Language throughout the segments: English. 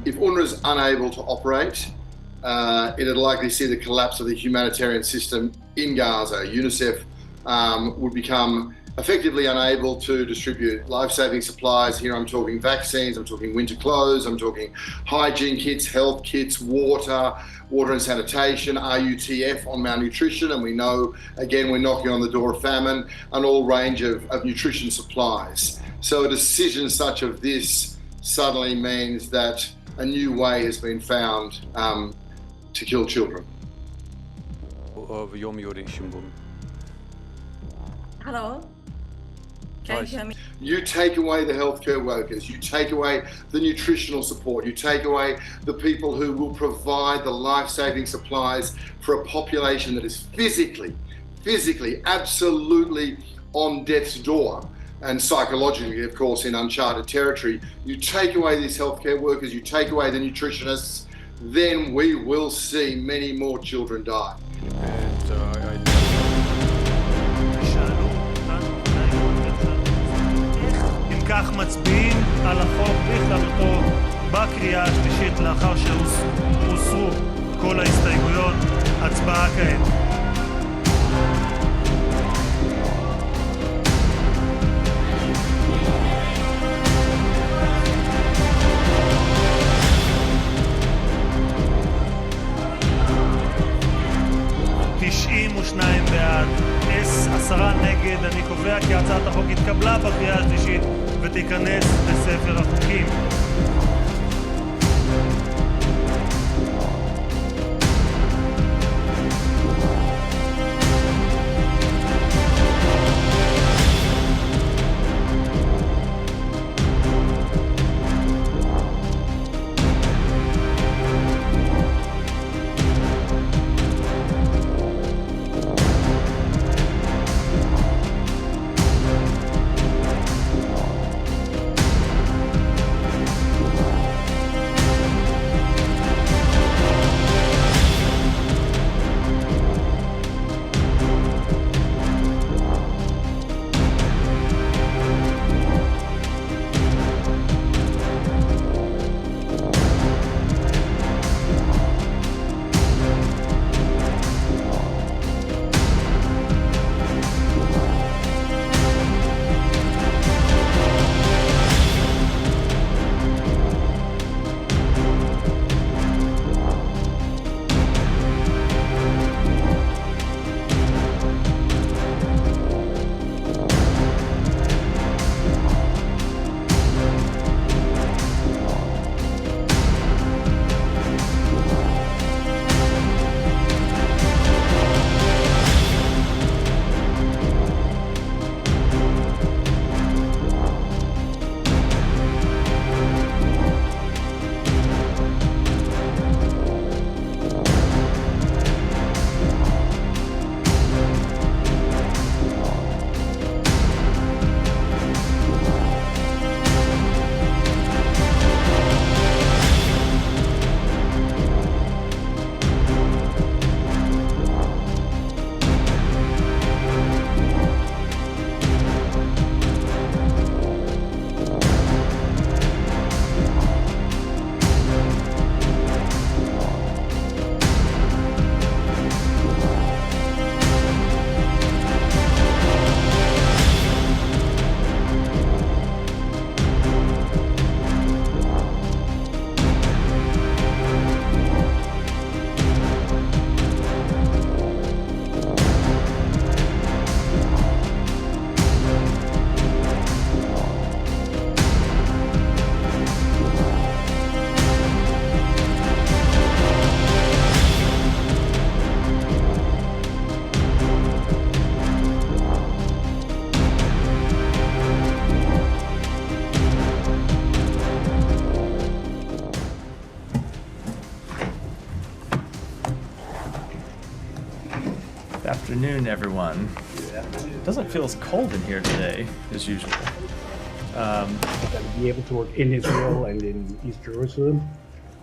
If UNRWA is unable to operate, it'd likely see the collapse of the humanitarian system in Gaza. UNICEF would become effectively unable to distribute life-saving supplies. Here I'm talking vaccines, I'm talking winter clothes, I'm talking hygiene kits, health kits, water and sanitation, RUTF on malnutrition, and we know, again, we're knocking on the door of famine, and all range of nutrition supplies. So a decision such as this suddenly means that a new way has been found to kill children. Hello? Can you hear me? You take away the healthcare workers, you take away the nutritional support, you take away the people who will provide the life-saving supplies for a population that is physically, absolutely on death's door, and psychologically, of course, in uncharted territory. You take away these healthcare workers, you take away the nutritionists, then we will see many more children die. כך מצביעים על החוק בכללותו בקריאה השלישית לאחר שהוסרו כל ההסתייגויות. הצבעה כעת. בעד, 10 נגד. אני קובע כי הצעת החוק התקבלה בקריאה השלישית ותיכנס לספר החוקים. Afternoon, everyone. It doesn't feel as cold in here today as usual. Be able to work in Israel and in East Jerusalem.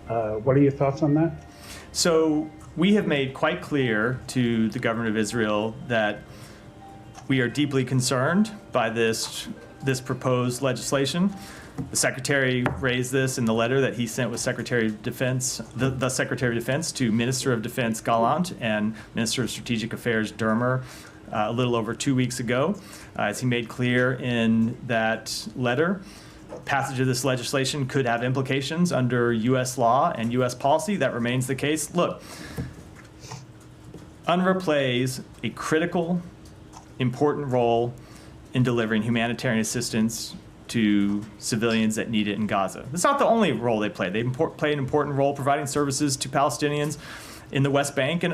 What are your thoughts on that? So we have made quite clear to the government of Israel that we are deeply concerned by this proposed legislation. The Secretary raised this in the letter that he sent with Secretary of Defense, the Secretary of Defense to Minister of Defense Gallant and Minister of Strategic Affairs Dermer a little over 2 weeks ago. As he made clear in that letter, passage of this legislation could have implications under U.S. law and U.S. policy. That remains the case. Look, UNRWA plays a critical, important role in delivering humanitarian assistance to civilians that need it in Gaza. That's not the only role they play. They play an important role providing services to Palestinians in the West Bank and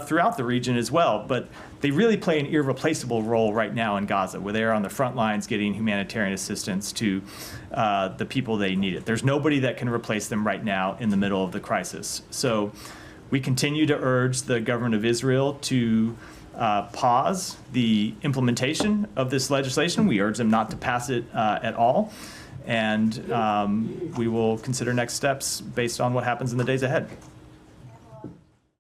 throughout the region as well. But they really play an irreplaceable role right now in Gaza, where they are on the front lines getting humanitarian assistance to the people they need it. There's nobody that can replace them right now in the middle of the crisis. So we continue to urge the government of Israel to pause the implementation of this legislation. We urge them not to pass it at all. And we will consider next steps based on what happens in the days ahead.